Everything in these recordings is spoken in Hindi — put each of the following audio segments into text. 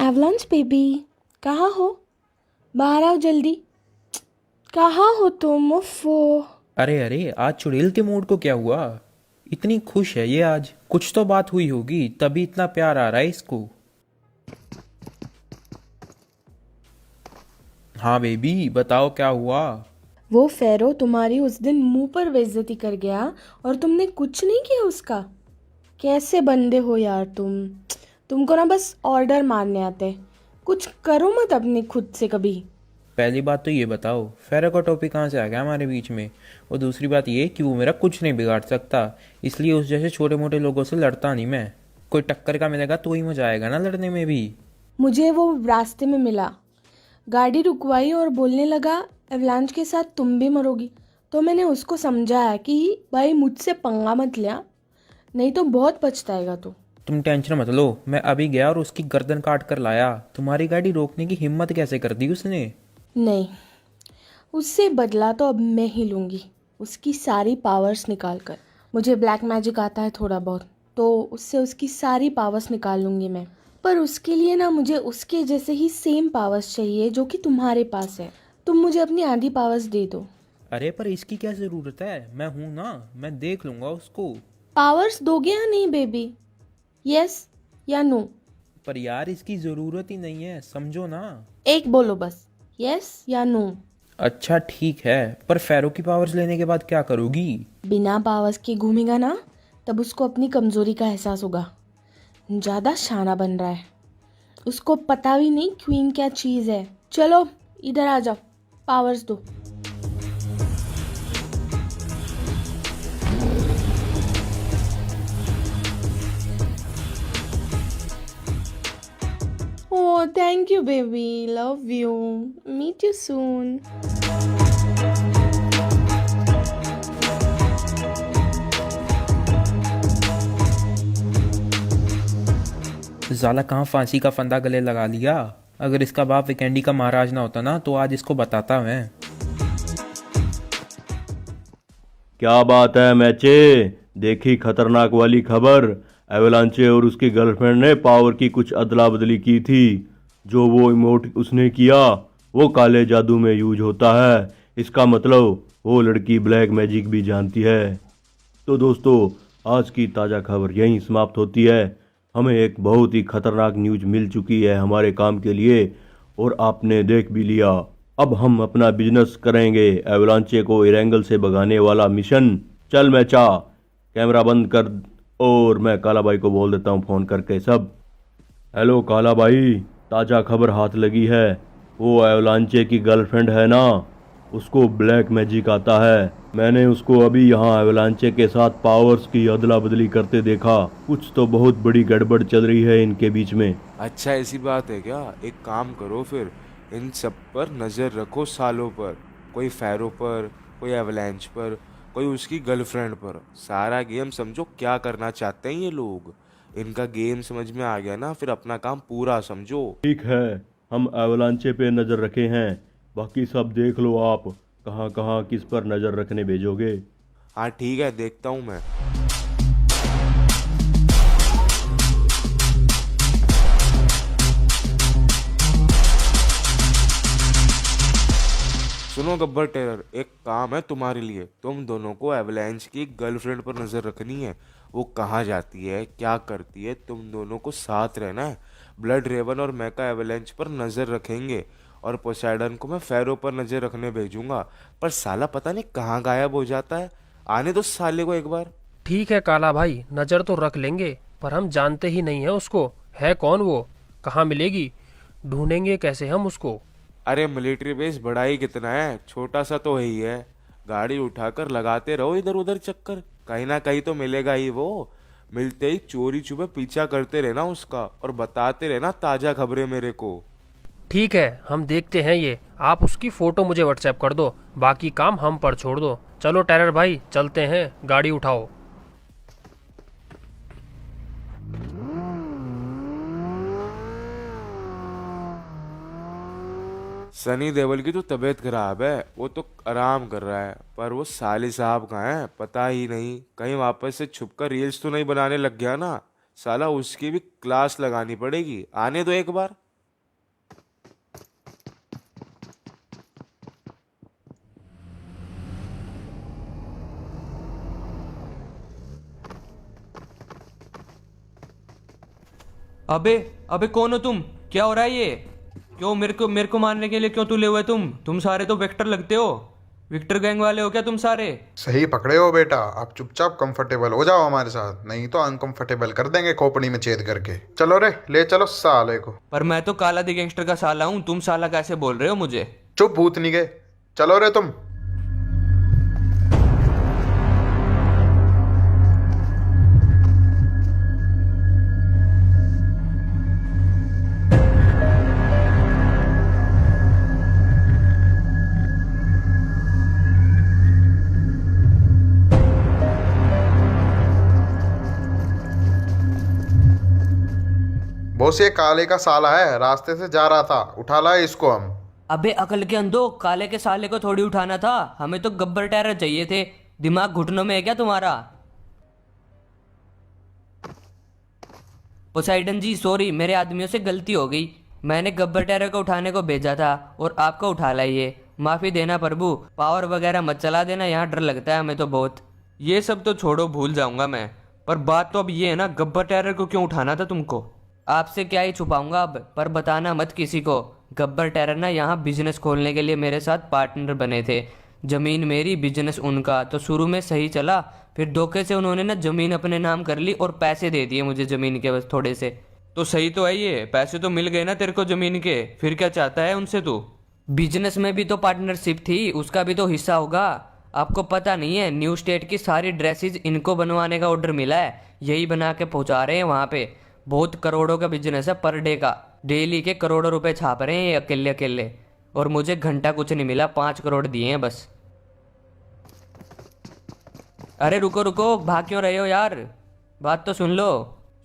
एवलांच बेबी, कहाँ हो? बाहर आओ जल्दी। कहाँ हो तुम? उफ़ो। अरे अरे, आज चुड़ैल के मूड को क्या हुआ? इतनी खुश है ये आज। कुछ तो बात हुई होगी तभी इतना प्यार आ रहा है इसको। हाँ बेबी, बताओ क्या हुआ। वो फेरो तुम्हारी उस दिन मुंह पर बेइज्जती कर गया और तुमने कुछ नहीं किया उसका। कैसे बंदे हो यार तुमको ना बस ऑर्डर मारने आते। कुछ करो मत अपनी खुद से कभी। पहली बात तो ये बताओ, फेरो का टॉपिक कहाँ से आ गया हमारे बीच में। और दूसरी बात ये कि वो मेरा कुछ नहीं बिगाड़ सकता, इसलिए उस जैसे छोटे मोटे लोगों से लड़ता नहीं मैं। कोई टक्कर का मिलेगा तो ही मजा आएगा ना लड़ने में भी। मुझे वो रास्ते में मिला, गाड़ी रुकवाई और बोलने लगा एवलांच के साथ तुम भी मरोगी। तो मैंने उसको समझाया कि भाई मुझसे पंगा मत लिया, नहीं तो बहुत पछताएगा तू। तुम टेंशन मत लो, मैं अभी गया और उसकी गर्दन काट कर लाया। तुम्हारी गाड़ी रोकने की हिम्मत कैसे कर दी उसने। नहीं, उससे बदला तो अब मैं ही लूँगी, उसकी सारी पावर्स निकाल कर। मुझे ब्लैक मैजिक आता है थोड़ा बहुत, तो उससे उसकी सारी पावर्स निकाल लूँगी मैं। पर उसके लिए ना मुझे उसके जैसे ही सेम पावर्स चाहिए जो कि तुम्हारे पास है। तुम मुझे अपनी आधी पावर्स दे दो। अरे पर इसकी क्या ज़रूरत है, मैं हूं ना, मैं देख लूंगा उसको। पावर्स दोगे या नहीं बेबी? यस या नो? पर यार इसकी ज़रूरत ही नहीं है, समझो ना। एक बोलो बस, यस या नो। अच्छा ठीक है, पर फेरो की पावर्स लेने के बाद क्या करोगी। बिना पावर्स के घूमेगा ना, तब उसको अपनी कमजोरी का एहसास होगा। ज़्यादा शाना बन रहा है, उसको पता भी नहीं क्वीन क्या चीज़ है। चलो इधर आ जाओ, पावर्स दो। Oh thank you baby, love you, meet you soon. साला कहाँ फांसी का फंदा गले लगा लिया। अगर इसका बाप विकेंडी का महाराज ना होता ना तो आज इसको बताता मैं। क्या बात है मैचे? देखी खतरनाक वाली खबर। एवलांचे और उसकी गर्लफ्रेंड ने पावर की कुछ अदला बदली की थी। जो वो इमोट उसने किया वो काले जादू में यूज होता है। इसका मतलब वो लड़की ब्लैक मैजिक भी जानती है। तो दोस्तों, आज की ताज़ा खबर यहीं समाप्त होती है। हमें एक बहुत ही खतरनाक न्यूज़ मिल चुकी है हमारे काम के लिए, और आपने देख भी लिया। अब हम अपना बिजनेस करेंगे एवलांचे को इरेंगल से भगाने वाला मिशन। चल मैं चा कैमरा बंद कर, और मैं काला भाई को बोल देता हूँ फ़ोन करके सब। हेलो काला भाई, ताज़ा खबर हाथ लगी है। वो एवलांचे की गर्लफ्रेंड है ना, उसको ब्लैक मैजिक आता है। मैंने उसको अभी यहाँ एवलांचे के साथ पावर्स की अदला बदली करते देखा। कुछ तो बहुत बड़ी गड़बड़ चल रही है इनके बीच में। अच्छा ऐसी बात है क्या? एक काम करो फिर, इन सब पर नज़र रखो सालों पर। कोई फैरो पर, कोई एवलांच पर, कोई उसकी गर्लफ्रेंड पर। सारा गेम समझो क्या करना चाहते हैं ये लोग। इनका गेम समझ में आ गया ना, फिर अपना काम पूरा समझो। ठीक है, हम एवलांचे पे नज़र रखे हैं। बाकी सब देख लो आप, कहाँ कहाँ किस पर नज़र रखने भेजोगे। हाँ ठीक है, देखता हूँ मैं। सुनो गब्बर टेरर, एक काम है तुम्हारे लिए। तुम दोनों को एवलांच की गर्लफ्रेंड पर नज़र रखनी है। वो कहाँ जाती है, क्या करती है, तुम दोनों को साथ रहना है। ब्लड रेवन और मैका एवलांच पर नज़र रखेंगे, और पोसाइडन को मैं फेरो पर नज़र रखने भेजूंगा। पर साला पता नहीं कहाँ गायब हो जाता है। आने दो साले को एक बार। ठीक है काला भाई, नज़र तो रख लेंगे, पर हम जानते ही नहीं है उसको। है कौन वो? कहाँ मिलेगी? ढूंढेंगे कैसे हम उसको? अरे मिलिट्री बेस बड़ा ही कितना है, छोटा सा तो है ही है। गाड़ी उठाकर लगाते रहो इधर उधर चक्कर, कहीं ना कहीं तो मिलेगा ही वो। मिलते ही चोरी छुपे पीछा करते रहना उसका, और बताते रहना ताजा खबरें मेरे को। ठीक है, हम देखते हैं ये। आप उसकी फ़ोटो मुझे व्हाट्सएप कर दो, बाकी काम हम पर छोड़ दो। चलो टेरर भाई, चलते हैं, गाड़ी उठाओ। सनी देओल की तो तबीयत खराब है, वो तो आराम कर रहा है। पर वो साले साहब कहाँ हैं पता ही नहीं। कहीं वापस से छुपकर रील्स तो नहीं बनाने लग गया ना। साला उसकी भी क्लास लगानी पड़ेगी। आने दो एक बार। अबे अबे कौन हो तुम? क्या हो रहा है ये? क्यों मेरे को मारने के लिए क्यों तुले हुए तुम सारे तो विक्टर लगते हो। विक्टर गैंग वाले हो क्या तुम सारे? सही पकड़े हो बेटा। आप चुपचाप कंफर्टेबल हो जाओ हमारे साथ, नहीं तो अनकंफर्टेबल कर देंगे खोपड़ी में छेद करके। चलो रे, ले चलो साले को। पर मैं तो काला दी गैंगस्टर का साला हूँ, तुम साला कैसे बोल रहे हो मुझे? चुप भूतनी के, चलो रे तुम। बॉस ये काले का साला है, रास्ते से जा रहा था, उठा लाए इसको हम। अबे अकल के अंधो, काले के साले को थोड़ी उठाना था, हमें तो गब्बर टेरर चाहिए थे। दिमाग घुटनों में है क्या तुम्हारा? पोसाइडन जी सॉरी, मेरे आदमियों से गलती हो गई। मैंने गब्बर टेरर को उठाने को भेजा था और आपको उठा लाइए। माफी देना प्रभु, पावर वगैरह मत चला देना, यहाँ डर लगता है हमें तो बहुत। ये सब तो छोड़ो, भूल जाऊंगा मैं। पर बात तो अब ये है ना, गब्बर टेरर को क्यों उठाना था तुमको? आपसे क्या ही छुपाऊंगा अब, पर बताना मत किसी को। गब्बर टेरर ना यहाँ बिजनेस खोलने के लिए मेरे साथ पार्टनर बने थे। जमीन मेरी, बिजनेस उनका। तो शुरू में सही चला, फिर धोखे से उन्होंने ना जमीन अपने नाम कर ली और पैसे दे दिए मुझे जमीन के, बस थोड़े से। तो सही तो है ये, पैसे तो मिल गए ना तेरे को जमीन के, फिर क्या चाहता है उनसे तू? बिजनेस में भी तो पार्टनरशिप थी, उसका भी तो हिस्सा होगा। आपको पता नहीं है, न्यू स्टेट की सारी ड्रेसेज इनको बनवाने का ऑर्डर मिला है, यही बना के पहुंचा रहे हैं वहाँ पे। बहुत करोड़ों का बिजनेस है पर डे का, डेली के करोड़ों रुपए छाप रहे हैं ये अकेले अकेले। और मुझे घंटा कुछ नहीं मिला, 5 करोड़ दिए हैं बस। अरे रुको रुको, भाग क्यों रहे हो यार, बात तो सुन लो।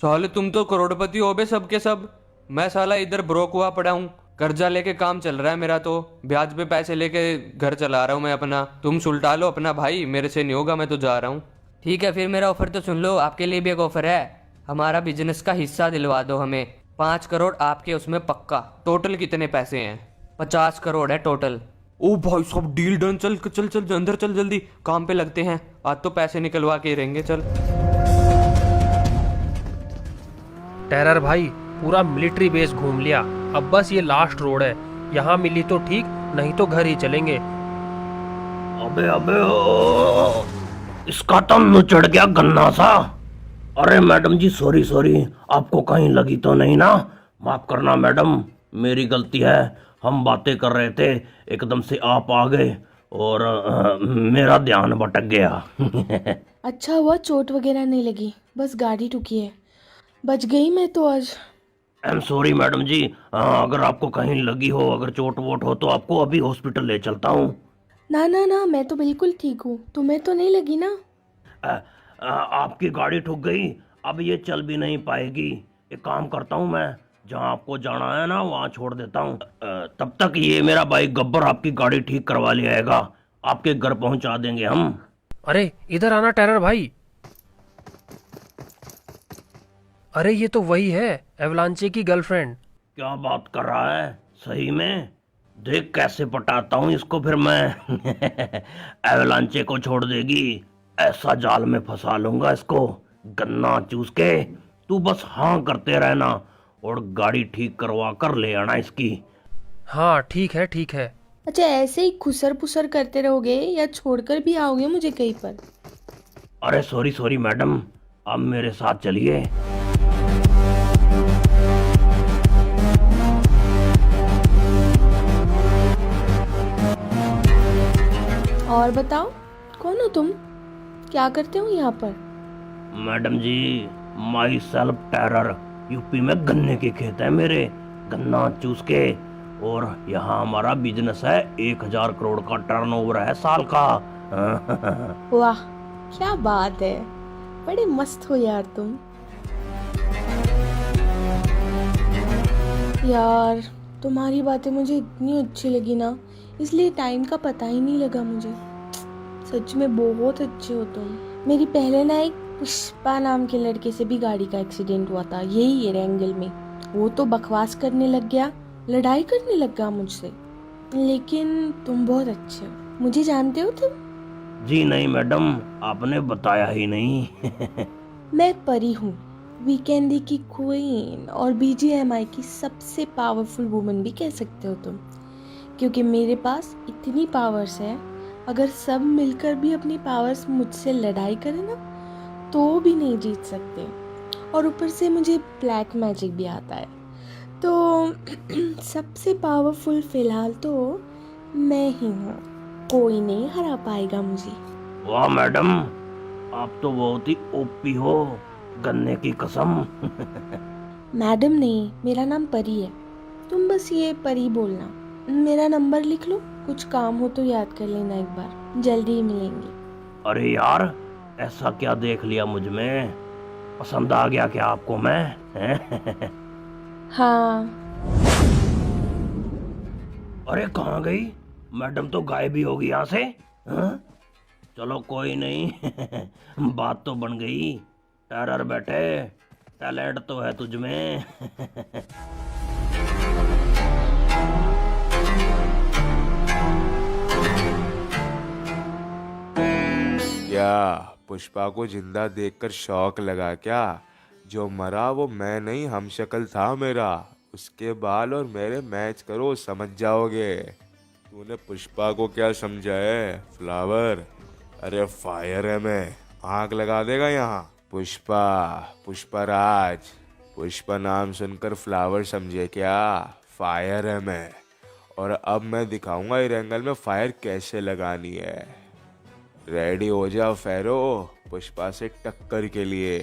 साले तुम तो करोड़पति हो बे सबके सब, मैं साला इधर ब्रोक हुआ पड़ा हूँ। कर्जा लेके काम चल रहा है मेरा, तो ब्याज पे पैसे लेके घर चला रहा हूँ मैं अपना। तुम सुलटा लो अपना भाई, मेरे से नहीं होगा, मैं तो जा रहा हूँ। ठीक है फिर मेरा ऑफर तो सुन लो, आपके लिए भी एक ऑफर है। हमारा बिजनेस का हिस्सा दिलवा दो हमें, 5 करोड़ आपके उसमें पक्का। टोटल कितने पैसे हैं? 50 करोड़ है टोटल। ओ भाई साहब डील डन, चल चल चल अंदर चल, जल्दी काम पे लगते हैं, आज तो पैसे निकलवा के ही रहेंगे। चल टेरर भाई पूरा मिलिट्री बेस घूम लिया, अब बस ये लास्ट रोड है, यहाँ मिली तो ठीक, नहीं तो घर ही चलेंगे। अबे अबे इसका तो नुचड़ गया गन्ना सा। अरे मैडम जी सॉरी, आपको कहीं लगी तो नहीं ना? माफ करना मैडम, मेरी गलती है। हम बातें कर रहे थे, एकदम से आप आ गए और मेरा ध्यान भटक गया। अच्छा हुआ चोट वगैरह नहीं लगी, बस गाड़ी ठुकी है, बच गई मैं तो आज। आई एम सॉरी मैडम जी, अगर आपको कहीं लगी हो, अगर चोट वोट हो तो आपको अभी हॉस्पिटल ले चलता हूँ। ना ना ना, मैं तो बिल्कुल ठीक हूँ, तुम्हें तो नहीं लगी ना? आपकी गाड़ी ठुक गई, अब ये चल भी नहीं पाएगी। एक काम करता हूँ मैं, जहाँ आपको जाना है ना वहाँ छोड़ देता हूँ। तब तक ये मेरा भाई गब्बर आपकी गाड़ी ठीक करवा ले आएगा, आपके घर पहुँचा देंगे हम। अरे इधर आना टेरर भाई। अरे ये तो वही है, एवलांचे की गर्लफ्रेंड। क्या बात कर रहा है, सही में? देख कैसे पटाता हूँ इसको फिर मैं। एवलांचे को छोड़ देगी, ऐसा जाल में फंसा लूंगा इसको, गन्ना चूस के। तू बस हाँ करते रहना और गाड़ी ठीक करवा कर ले आना इसकी। हाँ ठीक है ठीक है। अच्छा ऐसे ही खुसर पुसर करते रहोगे या छोड़कर भी आओगे मुझे कहीं पर? अरे सॉरी मैडम, अब मेरे साथ चलिए। और बताओ कौन हो तुम, क्या करते हो यहाँ पर? Madam ji myself terror, UP में गन्ने के खेत है मेरे, गन्ना चूस के। और यहाँ हमारा बिजनेस है, 1000 करोड़ का टर्नओवर है साल का। वाह क्या बात है, बड़े मस्त हो यार तुम। यार तुम्हारी बातें मुझे इतनी अच्छी लगी ना, इसलिए टाइम का पता ही नहीं लगा मुझे। सच में बहुत अच्छे हो तुम। मेरी पहले ना एक पुष्पा नाम के लड़के से भी गाड़ी का एक्सीडेंट हुआ था, यही एरेंगल में। वो तो बकवास करने लग गया, लड़ाई करने लगा मुझसे, लेकिन तुम बहुत अच्छे हो। मुझे जानते हो तुम? जी नहीं मैडम, आपने बताया ही नहीं। मैं परी हूँ, वीकेंड की क्वीन और बीजीएमआई की सबसे पावरफुल वुमन भी कह सकते हो तुम, क्योंकि मेरे पास इतनी पावर्स है, अगर सब मिलकर भी अपनी पावर्स मुझसे लड़ाई करें ना तो भी नहीं जीत सकते। और ऊपर से मुझे ब्लैक मैजिक भी आता है, तो सबसे पावरफुल फिलहाल तो मैं ही हूँ, कोई नहीं हरा पाएगा मुझे। वाह मैडम, आप तो बहुत ही ओपी हो, गन्ने की कसम। मैडम नहीं, मेरा नाम परी है, तुम बस ये परी बोलना। मेरा नंबर लिख लो, कुछ काम हो तो याद कर लेना एक बार, जल्दी ही मिलेंगे। अरे यार, ऐसा क्या देख लिया मुझ में? पसंद आ गया क्या आपको मैं? हाँ। अरे कहाँ गई मैडम? तो गायब ही होगी यहाँ से। हाँ? चलो कोई नहीं, बात तो बन गई। टेरर बैठे, टैलेंट तो है तुझ में। क्या पुष्पा को जिंदा देखकर शौक लगा क्या? जो मरा वो मैं नहीं, हम शक्ल था मेरा। उसके बाल और मेरे मैच करो, समझ जाओगे। तूने पुष्पा को क्या समझा है फ्लावर? अरे फायर है मैं, आग लगा देगा यहाँ। पुष्पा, पुष्पराज। पुष्पा नाम सुनकर फ्लावर समझे क्या? फायर है मैं, और अब मैं दिखाऊंगा इस एंगल में फायर कैसे लगानी है। रेडी हो जाओ फेरो, पुष्पा से टक्कर के लिए।